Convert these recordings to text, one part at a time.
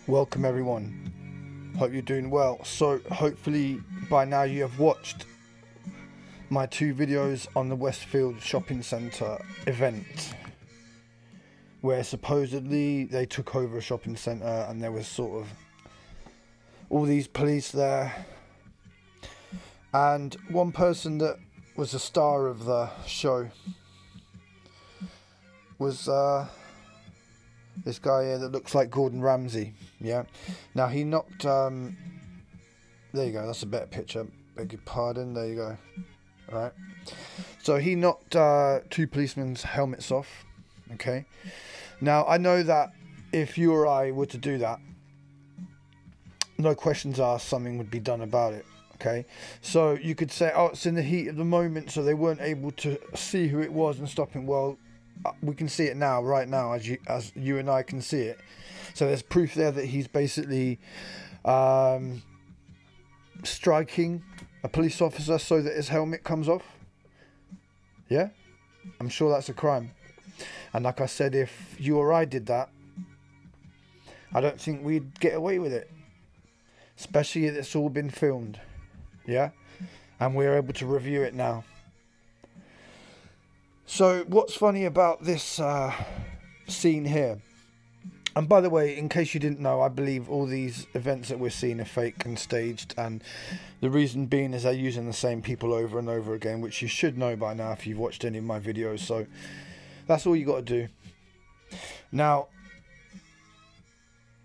Welcome everyone, hope you're doing well. So hopefully by now you have watched my 2 videos on the Westfield shopping centre event, where supposedly they took over a shopping centre and there was sort of all these police there, and one person that was a star of the show was this guy here that looks like Gordon Ramsay. Yeah, now he knocked there you go, that's a better picture, beg your pardon, there you go. Alright, so he knocked 2 policemen's helmets off. Okay, now I know that if you or I were to do that, no questions asked, something would be done about it. Okay, so you could say, oh, it's in the heat of the moment, so they weren't able to see who it was and stop him. Well, we can see it now, right now, as you and I can see it. So there's proof there that he's basically striking a police officer so that his helmet comes off. Yeah, I'm sure that's a crime. And like I said, if you or I did that, I don't think we'd get away with it, especially if it's all been filmed. Yeah, and we're able to review it now. So what's funny about this scene here, and by the way, in case you didn't know, I believe all these events that we're seeing are fake and staged, and the reason being is they're using the same people over and over again, which you should know by now if you've watched any of my videos. So that's all you got to do. Now,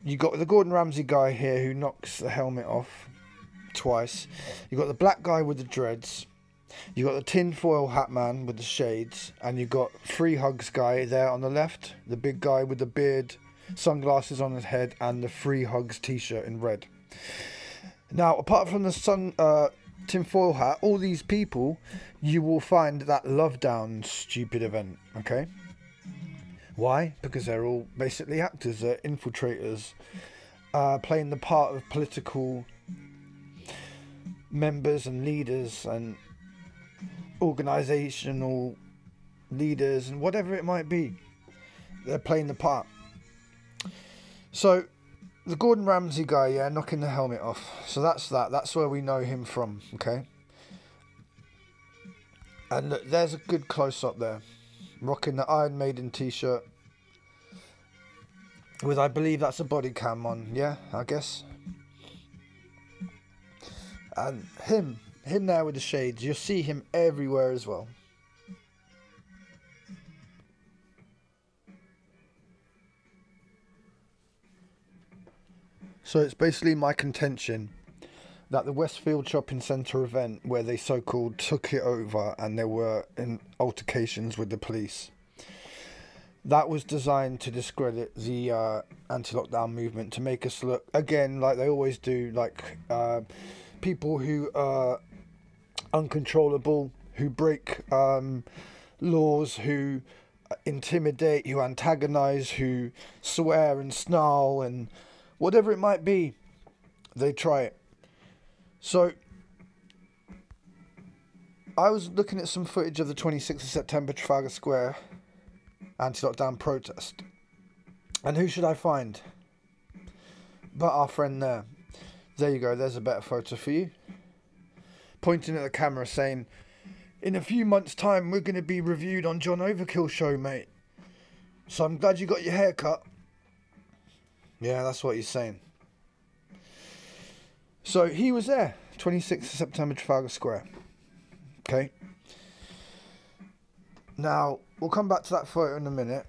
you got the Gordon Ramsay guy here who knocks the helmet off twice. You got the black guy with the dreads. You got the tinfoil hat man with the shades, and you got Free Hugs guy there on the left, the big guy with the beard, sunglasses on his head, and the Free Hugs t-shirt in red. Now, apart from the tinfoil hat, all these people you will find that Love Down stupid event. Okay, why? Because they're all basically actors, they're infiltrators, playing the part of political members and leaders and organisational leaders and whatever it might be. They're playing the part. So the Gordon Ramsay guy, yeah, knocking the helmet off, so that's where we know him from. Okay, and look, there's a good close-up there, rocking the Iron Maiden t-shirt with, I believe that's a body cam on, yeah, I guess. And him there with the shades, you'll see him everywhere as well. So it's basically my contention that the Westfield shopping centre event, where they so-called took it over and there were altercations with the police, that was designed to discredit the anti-lockdown movement, to make us look, again, like they always do, like people who are uncontrollable, who break laws, who intimidate, who antagonize, who swear and snarl and whatever it might be, they try it. So I was looking at some footage of the 26th of September Trafalgar Square anti-lockdown protest, and who should I find but our friend there. There you go, there's a better photo for you, pointing at the camera saying, in a few months time we're going to be reviewed on John Overkill show, mate, so I'm glad you got your hair cut. Yeah, that's what he's saying. So he was there, 26th of September Trafalgar Square. Okay, now we'll come back to that photo in a minute.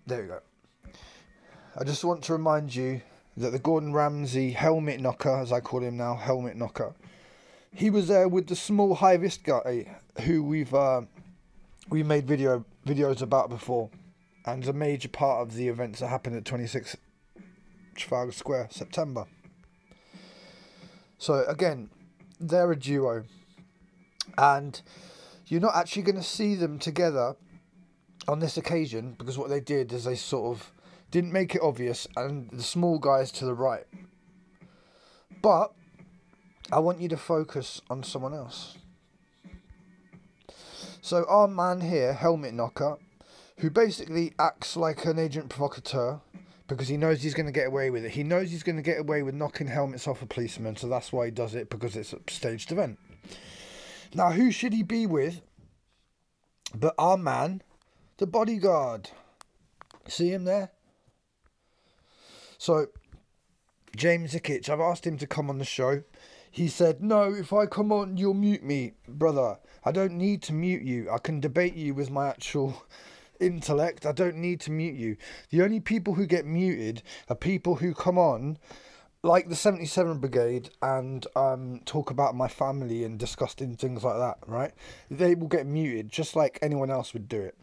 There you go. I just want to remind you that the Gordon Ramsay helmet knocker, as I call him now, helmet knocker, he was there with the small high-vis guy who we made videos about before, and is a major part of the events that happened at 26 Trafalgar Square, September. So again, they're a duo, and you're not actually going to see them together on this occasion, because what they did is they sort of didn't make it obvious, and the small guy's to the right. But I want you to focus on someone else. So our man here, helmet knocker, who basically acts like an agent provocateur because he knows he's going to get away with it. He knows he's going to get away with knocking helmets off a policeman, so that's why he does it, because it's a staged event. Now, who should he be with but our man, the bodyguard? See him there? So, James Icke, I've asked him to come on the show. He said, no, if I come on, you'll mute me. Brother, I don't need to mute you. I can debate you with my actual intellect. I don't need to mute you. The only people who get muted are people who come on, like the 77 Brigade, and talk about my family and disgusting things like that, right? They will get muted just like anyone else would do it.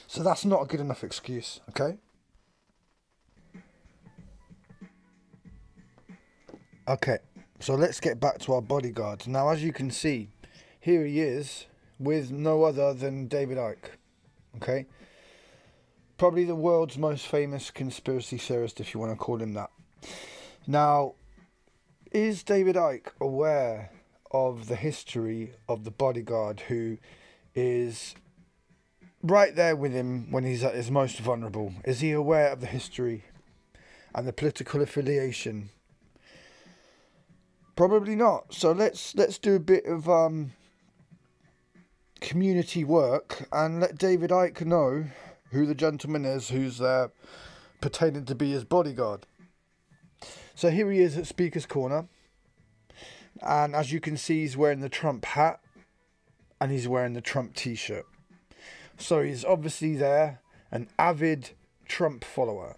So that's not a good enough excuse, okay? Okay, so let's get back to our bodyguard. Now, as you can see, here he is with no other than David Icke, okay? Probably the world's most famous conspiracy theorist, if you want to call him that. Now, is David Icke aware of the history of the bodyguard, who is right there with him when he's at his most vulnerable? Is he aware of the history and the political affiliation? Probably not. So let's do a bit of community work and let David Icke know who the gentleman is who's there pretending to be his bodyguard. So here he is at Speaker's Corner, and as you can see, he's wearing the Trump hat and he's wearing the Trump t-shirt. So he's obviously there, an avid Trump follower,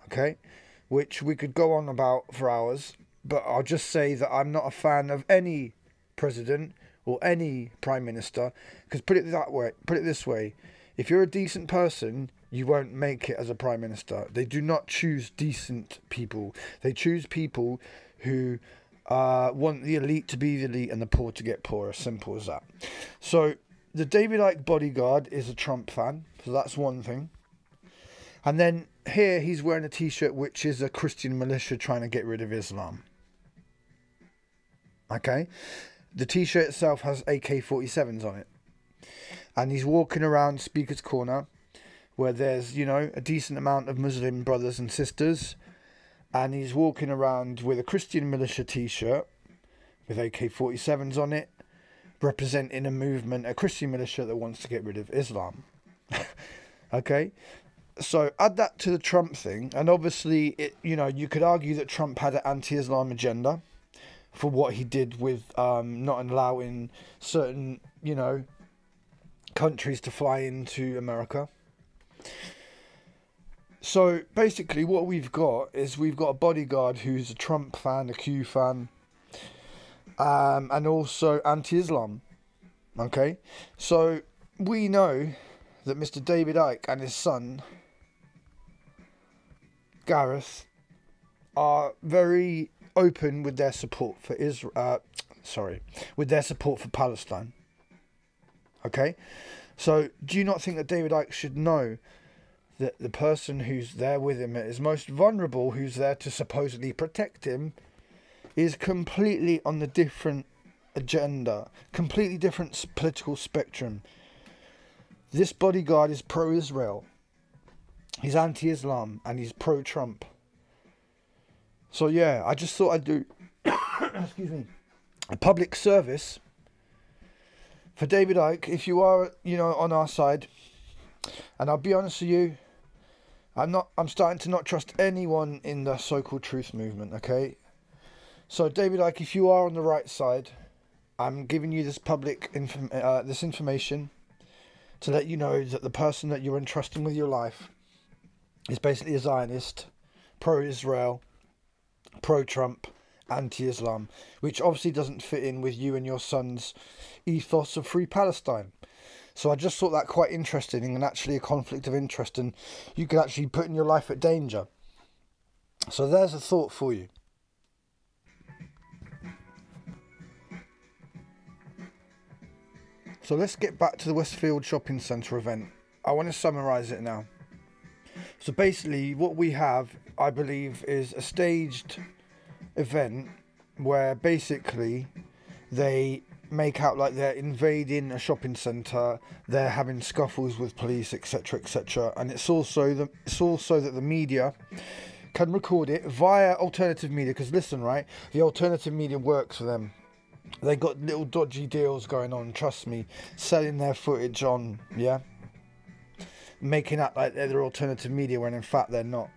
okay, which we could go on about for hours, but I'll just say that I'm not a fan of any president or any prime minister, because put it this way, if you're a decent person, you won't make it as a prime minister. They do not choose decent people. They choose people who want the elite to be the elite and the poor to get poorer. Simple as that. So the David Icke bodyguard is a Trump fan. So that's one thing. And then here he's wearing a t-shirt which is a Christian militia trying to get rid of Islam. Okay. The t-shirt itself has AK-47s on it. And he's walking around Speaker's Corner, where there's, you know, a decent amount of Muslim brothers and sisters. And he's walking around with a Christian militia t-shirt with AK-47s on it, representing a movement, a Christian militia that wants to get rid of Islam. Okay? So add that to the Trump thing. And obviously, you could argue that Trump had an anti-Islam agenda for what he did with not allowing certain, countries to fly into America. So basically what we've got is we've got a bodyguard who's a Trump fan, a Q fan, and also anti-Islam. Okay, so we know that Mr. David Icke and his son Gareth are very open with their support for with their support for Palestine. Okay, so do you not think that David Icke should know that the person who's there with him at his most vulnerable, who's there to supposedly protect him, is completely on the different agenda, completely different political spectrum? This bodyguard is pro-Israel, he's anti-Islam, and he's pro-Trump. So yeah, I just thought I'd do excuse me, a public service for David Icke, if you are, on our side. And I'll be honest with you, I'm starting to not trust anyone in the so-called truth movement, okay? So David Icke, if you are on the right side, I'm giving you this public this information to let you know that the person that you're entrusting with your life is basically a Zionist, pro-Israel, pro-Trump, anti-Islam, which obviously doesn't fit in with you and your son's ethos of free Palestine. So I just thought that quite interesting, and actually a conflict of interest, and you could actually put in your life at danger. So there's a thought for you. So let's get back to the Westfield Shopping Centre event. I want to summarise it now. So basically what we have, I believe, is a staged event where basically they make out like they're invading a shopping centre, they're having scuffles with police, etc., etc. And it's also that the media can record it via alternative media. Because listen, right, the alternative media works for them. They got little dodgy deals going on, trust me, selling their footage on, yeah, making out like they're alternative media when in fact they're not.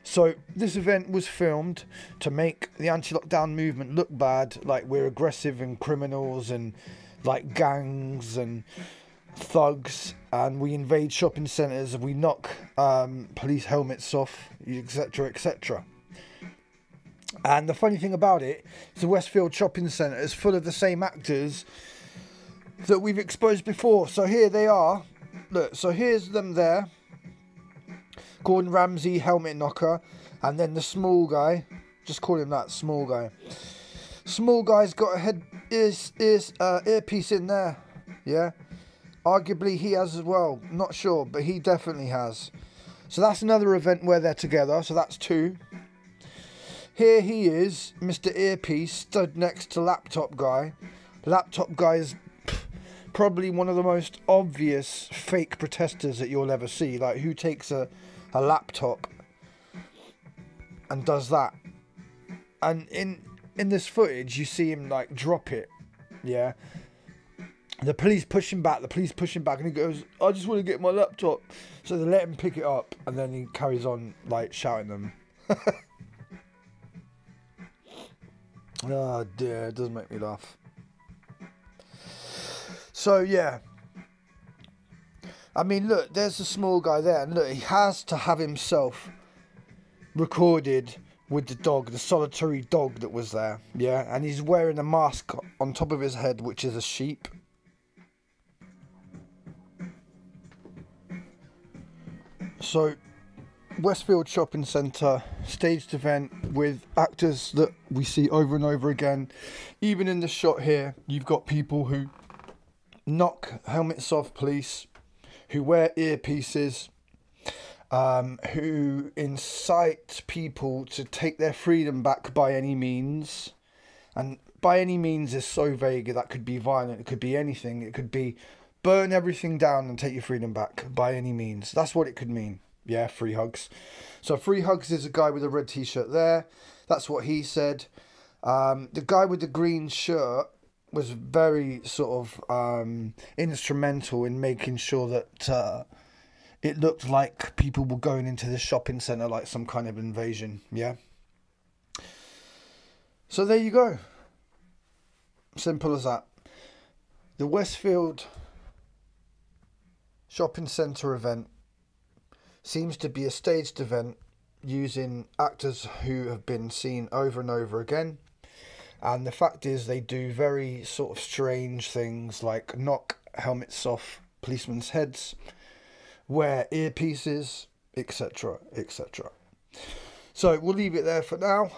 So this event was filmed to make the anti-lockdown movement look bad, like we're aggressive and criminals and like gangs and thugs, and we invade shopping centres and we knock police helmets off, etc., etc. And the funny thing about it is the Westfield shopping centre is full of the same actors that we've exposed before. So here they are. Look, so here's them there. Gordon Ramsay, helmet knocker, and then the small guy. Just call him that, small guy. Small guy's got a earpiece in there. Yeah. Arguably he has as well. Not sure, but he definitely has. So that's another event where they're together. So that's 2. Here he is, Mr. Earpiece, stood next to Laptop Guy. Laptop Guy is probably one of the most obvious fake protesters that you'll ever see. Like, who takes a laptop and does that? And in this footage, you see him, like, drop it, yeah? The police push him back, and he goes, I just want to get my laptop. So they let him pick it up, and then he carries on, like, shouting them. Oh dear, it does make me laugh. So yeah, I mean, look, there's the small guy there, and look, he has to have himself recorded with the dog, the solitary dog that was there, yeah, and he's wearing a mask on top of his head, which is a sheep. So Westfield Shopping Centre, staged event with actors that we see over and over again. Even in the shot here, you've got people who knock helmets off police, who wear earpieces, who incite people to take their freedom back by any means. And by any means is so vague. That could be violent, it could be anything. It could be burn everything down and take your freedom back by any means. That's what it could mean. Yeah, free hugs. So free hugs is a guy with a red t-shirt there. That's what he said. The guy with the green shirt was very sort of instrumental in making sure that it looked like people were going into the shopping centre like some kind of invasion. Yeah. So there you go. Simple as that. The Westfield Shopping Centre event seems to be a staged event using actors who have been seen over and over again. And the fact is, they do very sort of strange things like knock helmets off policemen's heads, wear earpieces, etc., etc. So we'll leave it there for now.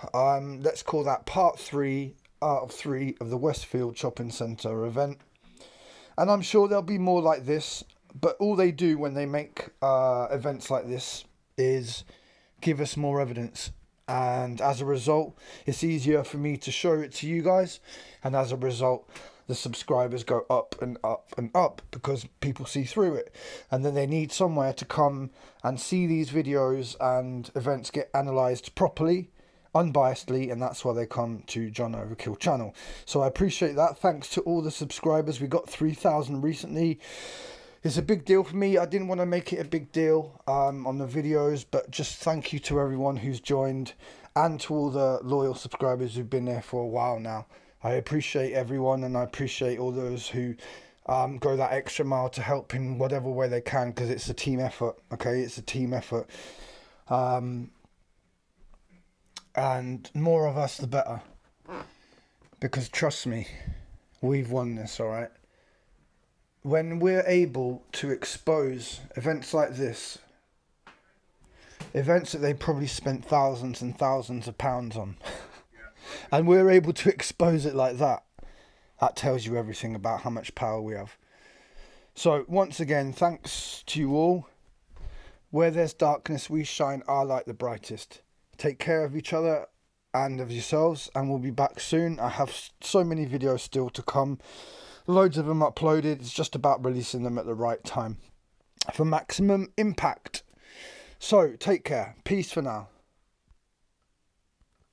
Let's call that part 3 out of 3 of the Westfield Shopping Centre event. And I'm sure there'll be more like this. But all they do when they make events like this is give us more evidence. And as a result, it's easier for me to show it to you guys. And as a result, the subscribers go up and up and up because people see through it. And then they need somewhere to come and see these videos and events get analysed properly, unbiasedly, and that's why they come to John Overkill channel. So I appreciate that. Thanks to all the subscribers. We got 3,000 recently. It's a big deal for me. I didn't want to make it a big deal on the videos, but just thank you to everyone who's joined and to all the loyal subscribers who've been there for a while now. I appreciate everyone, and I appreciate all those who go that extra mile to help in whatever way they can, because it's a team effort, okay? It's a team effort. And more of us, the better. Because trust me, we've won this, all right? When we're able to expose events like this, events that they probably spent thousands and thousands of pounds on, and we're able to expose it like that, that tells you everything about how much power we have. So once again, thanks to you all. Where there's darkness, we shine our light the brightest. Take care of each other, and of yourselves, and we'll be back soon. I have so many videos still to come, loads of them uploaded. It's just about releasing them at the right time for maximum impact. So take care. Peace for now.